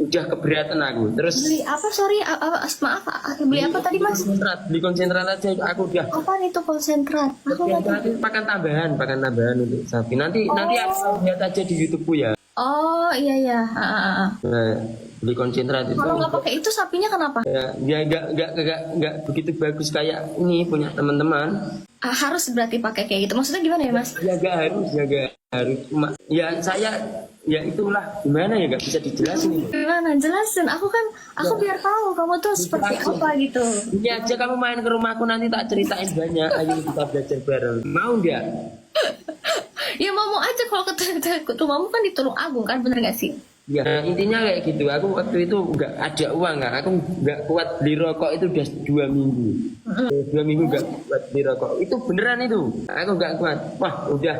udah keberatan aku. Terus Beli apa, sorry, maaf, beli apa tadi mas? beli konsentrat aja aku udah. Apa itu konsentrat? Aku nggak tahu. Nanti pakan tambahan untuk sapi. Nanti aku lihat aja di YouTubeku ya. Oh iya iya. Nah, beli konsentrat itu. Kalau nggak pakai itu sapinya kenapa? Ya nggak begitu bagus kayak ini punya teman-teman. Harus berarti pakai kayak gitu. Maksudnya gimana ya mas? Ya nggak harus cuma ya saya ya itulah gimana ya nggak bisa dijelasin ini. Gimana? Jelasin. Aku biar tahu kamu tuh seperti apa gitu. Ini aja kamu main ke rumahku nanti tak ceritain banyak. Ayo kita belajar bareng. Mau nggak? Ya mau aja kalau ke rumahmu kan di Tulung Agung kan, bener nggak sih? Ya intinya kayak gitu. Aku waktu itu nggak ada uang kan. Aku nggak kuat beli rokok itu udah 2 minggu. 2 minggu nggak kuat beli rokok. Itu beneran itu. Aku nggak kuat. Wah udah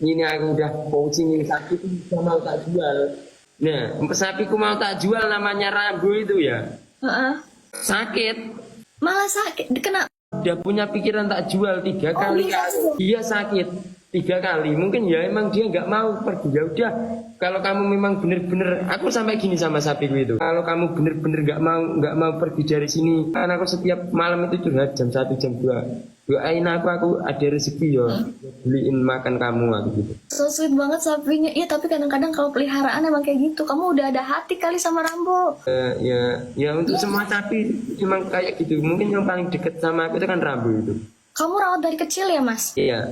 ini aku udah pusing ini sapi itu mau tak jual. Nah sapiku mau tak jual namanya Rambo itu ya. Sakit. Malah sakit. Kena. Udah punya pikiran tak jual 3 kali. Dia sakit 3 kali. Mungkin ya emang dia nggak mau pergi. Ya udah. Kalau kamu memang bener-bener, aku sampai gini sama sapiku itu. Kalau kamu bener-bener nggak mau pergi dari sini, kan aku setiap malam itu curhat jam 1 jam 2. Doain aku ada rezeki ya, beliin makan kamu aku gitu. So sweet banget sapinya. Iya tapi kadang-kadang kalau peliharaan emang kayak gitu. Kamu udah ada hati kali sama Rambo. Ya untuk semua sapi emang kayak gitu. Mungkin yang paling deket sama aku itu kan Rambo itu. Kamu rawat dari kecil ya mas? Iya.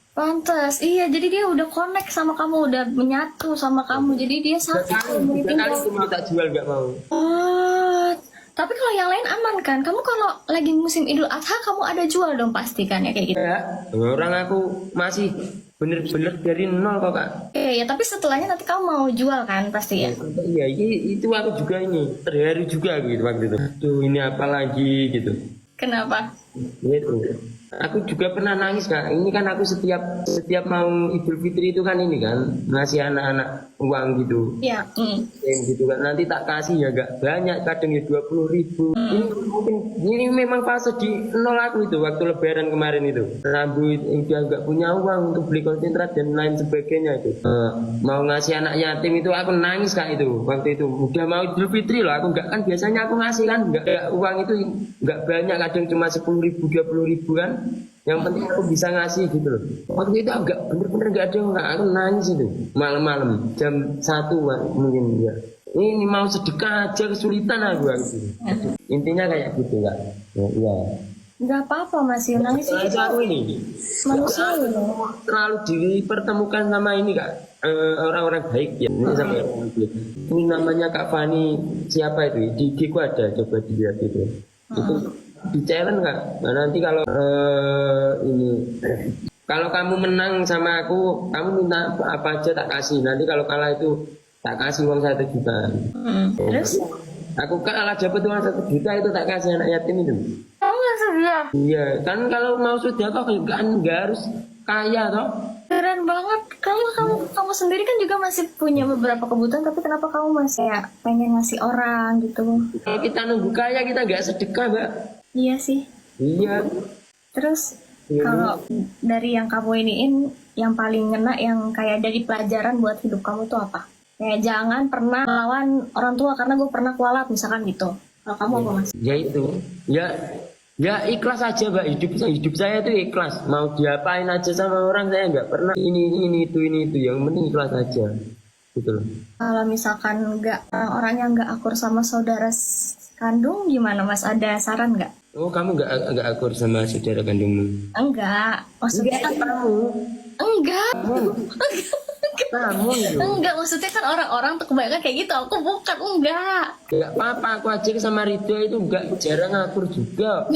Pantes, iya. Jadi dia udah connect sama kamu, udah menyatu sama kamu. Jadi dia sakit. 3 kali itu mau tak jual nggak mau. Oh, tapi kalau yang lain aman kan? Kamu kalau lagi musim Idul Adha kamu ada jual dong pasti kan ya kayak gitu. Ya, orang aku masih bener-bener dari nol kok kak. Ya tapi setelahnya nanti kamu mau jual kan pasti ya? Iya, itu aku juga ini terharu juga gitu waktu itu. Tuh ini apa lagi gitu. Kenapa? Gitu. Aku juga pernah nangis kak. Ini kan aku setiap mau Idul Fitri itu kan ini kan ngasih anak-anak uang gitu. Iya. Gitu kan nanti tak kasih ya gak banyak, kadang ya 20.000. Ini memang fase di nol aku itu waktu Lebaran kemarin itu. Rambut dia nggak punya uang untuk beli konsentrat dan lain sebagainya itu. Mau ngasih anak yatim itu aku nangis kak itu waktu itu. Udah mau Idul Fitri loh, aku nggak kan biasanya aku ngasih kan nggak uang itu nggak banyak, kadang cuma 10.000 20.000 kan. Yang penting aku bisa ngasih gitu loh. Waktu itu agak bener-bener gak ada nggak, aku nangis itu malam-malam jam 1 mungkin ya. Ini mau sedekah aja kesulitan aku gitu. Intinya kayak gitu kak. Ya. Nggak apa-apa mas, nangis itu Aku ini manusia loh. terlalu dipertemukan sama ini kak, orang-orang baik ya. Ini sama orang baik. Ini namanya Kak Fani siapa itu? Di IG ku ada, coba dilihat itu. Itu di challenge nggak? Nah, nanti kalau kalau kamu menang sama aku, kamu minta apa aja tak kasih. Nanti kalau kalah itu tak kasih uang 1 juta. Terus? Aku kalah dapat uang 1 juta itu tak kasih anak yatim itu. Kamu nggak sedia? Iya, kan kalau mau sudah kok nggak harus kaya toh. Keren banget. Kamu sendiri kan juga masih punya beberapa kebutuhan, tapi kenapa kamu masih kayak pengen ngasih orang gitu? Kalau kita nunggu kaya kita nggak sedekah mbak. Iya sih. Iya. Terus kalau dari yang kamu iniin, yang paling ngena, yang kayak jadi pelajaran buat hidup kamu tuh apa? Kayak jangan pernah melawan orang tua karena gue pernah kualat misalkan gitu. Kalau kamu apa mas? Ya itu. Ya ikhlas aja mbak, hidup saya itu ikhlas. Mau diapain aja sama orang saya nggak pernah ini itu yang penting ikhlas aja gitu loh. Kalau misalkan orang yang nggak akur sama saudara kandung gimana mas? Ada saran nggak? Oh kamu nggak akur sama saudara kandungmu? Enggak, maksudnya kan Kamu enggak. kamu itu. Enggak, maksudnya kan orang-orang tuh kebanyakan kayak gitu. Aku bukan, enggak. Nggak apa-apa, aku aja sama Ridho itu nggak jarang akur juga.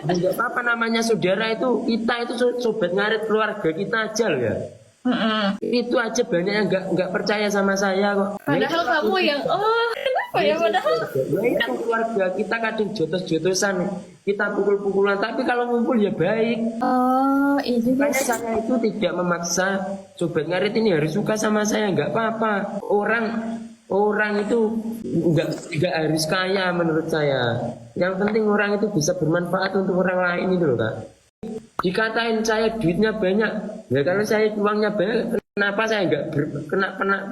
Nggak apa-apa, namanya saudara itu kita itu sobat ngarit keluarga kita aja loh ya. Itu aja banyak yang nggak percaya sama saya kok. Padahal kamu yang kenapa ya padahal? Ya itu keluarga kita kadang jotos-jotosan, kita pukul-pukulan, tapi kalau ngumpul ya baik. Oh iya juga Makanya sih. saya itu tidak memaksa sobat ngarit ini harus suka sama saya, nggak apa-apa. Orang itu nggak harus kaya menurut saya. Yang penting orang itu bisa bermanfaat untuk orang lain itu loh kak. Dikatain saya duitnya banyak, ya kalau saya uangnya banyak Kenapa saya nggak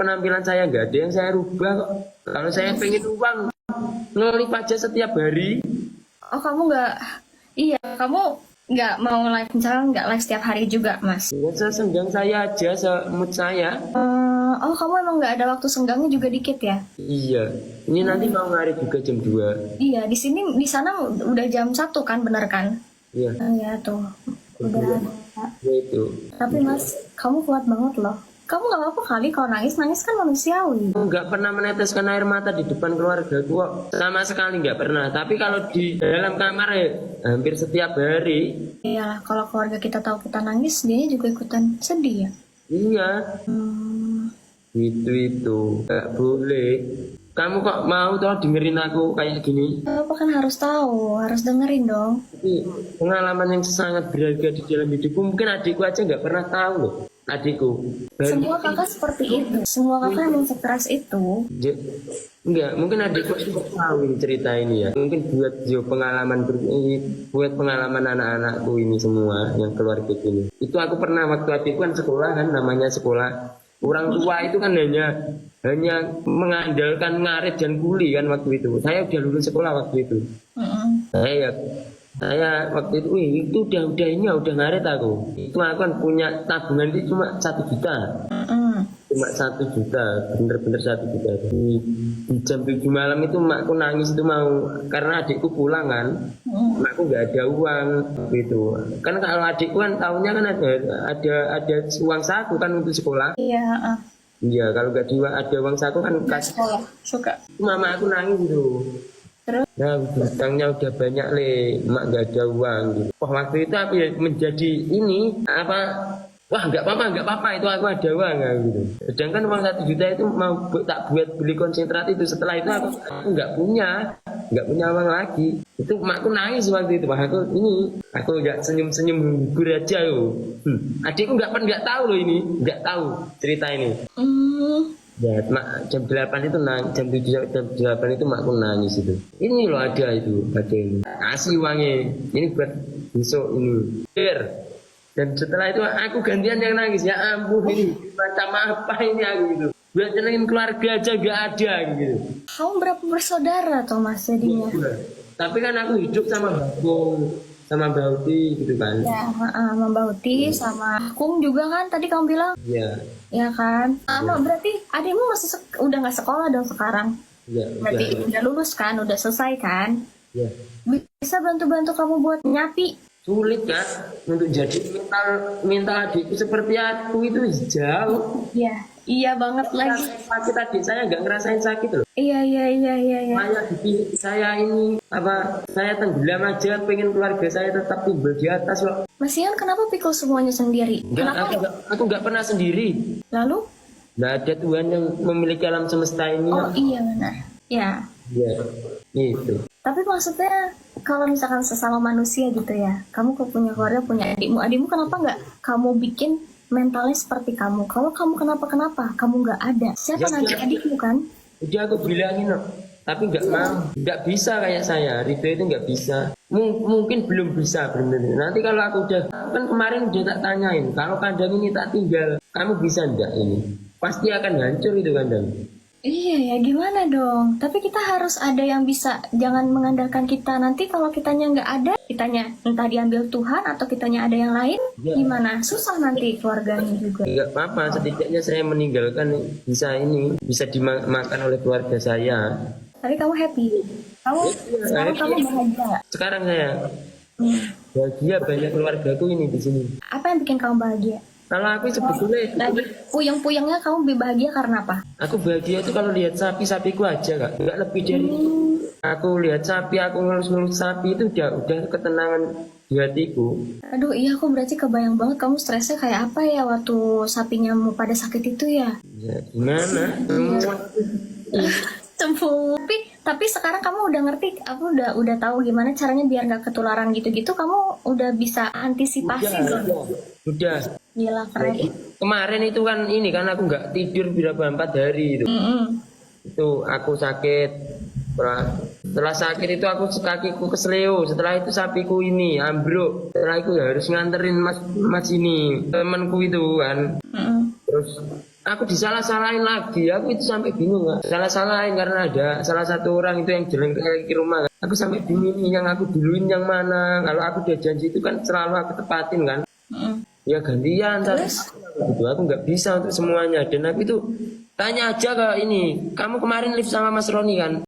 penampilan saya nggak ada yang saya rubah kok? Kalau saya pengen uang, ngelip aja setiap hari. Oh kamu nggak, iya kamu nggak mau live, misalnya nggak live setiap hari juga mas? Ya, sesenggang saya aja, semut saya. Oh kamu emang nggak ada waktu senggangnya juga dikit ya? Iya, ini nanti mau ngarit juga jam 2. Iya di sana udah jam 1 kan, bener kan? Iya. Iya tuh udah. Ya, itu. Tapi mas kamu kuat banget loh. Kamu nggak apa-apa kali kalau nangis kan manusiawi. Nggak pernah meneteskan air mata di depan keluarga kok, sama sekali nggak pernah. Tapi kalau di dalam kamar ya hampir setiap hari. Iya kalau keluarga kita tahu kita nangis, dia juga ikutan sedih ya. Iya. Hmm. Itu nggak boleh. Kamu kok mau toh dengerin aku kayak gini? Apa kan harus tahu, harus dengerin dong. Tapi pengalaman yang sangat berharga di dalam hidupku, mungkin adikku aja nggak pernah tahu loh. Adikku. Semua kakak seperti itu, semua kakak emang sekeras itu. Enggak, mungkin adikku itu nggak tahu ini cerita ini ya. Mungkin buat buat pengalaman anak-anakku ini semua yang keluarga ini. Itu aku pernah waktu adikku kan sekolah kan, namanya sekolah. Orang tua itu kan hanya mengandalkan ngarit dan kuli kan waktu itu. Saya udah lulus sekolah waktu itu. Saya waktu itu, itu udah ngarit aku. Itu aku kan punya tabungan itu cuma 1 juta. Cuma 1 juta, bener-bener 1 juta. Di jam 7 malam itu makku nangis itu mau, karena adikku pulang kan. Makku nggak ada uang gitu. Kan kalau adikku kan tahunnya kan ada uang saku kan untuk sekolah. Iya. Iya, kalau nggak ada uang saku kan kasih. Sekolah suka. Mama aku nangis gitu. Terus? Nah, hutangnya udah banyak mak nggak ada uang gitu. Wah, waktu itu aku ya menjadi ini apa? Wah, nggak apa-apa itu aku ada uang gitu. Sedangkan uang 1 juta itu mau tak buat beli konsentrat itu. Setelah itu aku nggak punya uang lagi. Itu makku nangis waktu itu. Wah, aku nggak senyum-senyum hibur aja loh. Adikku nggak tahu loh ini, nggak tahu cerita ini. Ya, jam 8 itu jam 7 jam 8 itu makku nangis itu. Ini loh ada ini. Kasih uangnya. Ini buat besok ini. Dan setelah itu aku gantian yang nangis. Ya ampun ini macam apa ini aku gitu. Buat senengin keluarga aja gak ada gitu. Kamu berapa bersaudara Thomas jadinya? Tapi kan aku hidup sama Bagong, sama Mbak Uti gitu kan. Ya, sama Mbak Uti, sama Kung juga kan tadi kamu bilang. Iya. Ya kan. Berarti adikmu masih udah nggak sekolah dong sekarang? Iya. Berarti udah lulus kan, udah selesai kan? Iya. Bisa bantu-bantu kamu buat nyapi. Sulit kan untuk jadi mental adikku seperti aku itu jauh. Iya banget lagi. Sakit adik saya nggak ngerasain sakit loh. Iya. Saya ini saya tenggelam aja, pengen keluarga saya tetap timbul di atas loh. Mas Ian kenapa pikul semuanya sendiri? Aku nggak pernah sendiri. Lalu? Nggak ada Tuhan yang memiliki alam semesta ini. Oh iya benar. Ya. Iya, itu. Tapi maksudnya kalau misalkan sesama manusia gitu ya, kamu punya keluarga, punya adikmu kenapa nggak kamu bikin mentalnya seperti kamu? Kalau kamu kenapa kamu nggak ada, siapa nanti adikmu kan? Udah aku bilangin loh, tapi nggak mau, nggak bisa kayak saya. Ridho itu nggak bisa, mungkin belum bisa bener. Nanti kalau aku udah, kan kemarin udah tak tanyain, kalau kandang ini tak tinggal, kamu bisa nggak ini? Pasti akan hancur itu kandang. Iya ya, gimana dong? Tapi kita harus ada yang bisa, jangan mengandalkan kita. Nanti kalau kitanya nggak ada, kitanya entah diambil Tuhan atau kitanya ada yang lain, gimana? Susah nanti keluarganya juga. Nggak apa-apa, setidaknya saya meninggalkan bisa dimakan oleh keluarga saya. Tapi kamu happy? Sekarang kamu bahagia? Sekarang saya bahagia, banyak keluargaku ini di sini. Apa yang bikin kamu bahagia? Kalau aku sebetulnya puyeng-puyengnya kamu lebih bahagia karena apa? Aku bahagia itu kalau lihat sapi-sapiku aja kak, nggak lebih dari itu. Aku lihat sapi, aku ngelus-ngelus sapi itu udah ketenangan di hatiku. Aduh iya, aku berarti kebayang banget kamu stresnya kayak apa ya waktu sapinya mau pada sakit itu ya? Ya gimana? Tapi sekarang kamu udah ngerti, aku udah tahu gimana caranya biar nggak ketularan gitu-gitu. Kamu udah bisa antisipasi belum? Udah. Gila keren. Kemarin itu kan aku nggak tidur berapa 4 hari itu. Itu aku sakit. Setelah sakit itu aku kakiku kesleo. Setelah itu sapiku ini ambruk. Setelah itu harus nganterin mas ini temanku itu kan. Terus terus aku disalah-salahin lagi. Aku itu sampai bingung nggak, salah-salahin karena ada salah satu orang itu yang jalan ke rumah kan. Aku sampai bingung nih yang aku duluin yang mana. Kalau aku udah janji itu kan selalu aku tepatin kan. Ya gantian, tapi gitu, aku nggak bisa untuk semuanya. Dan aku itu tanya aja ke ini, kamu kemarin live sama Mas Roni kan?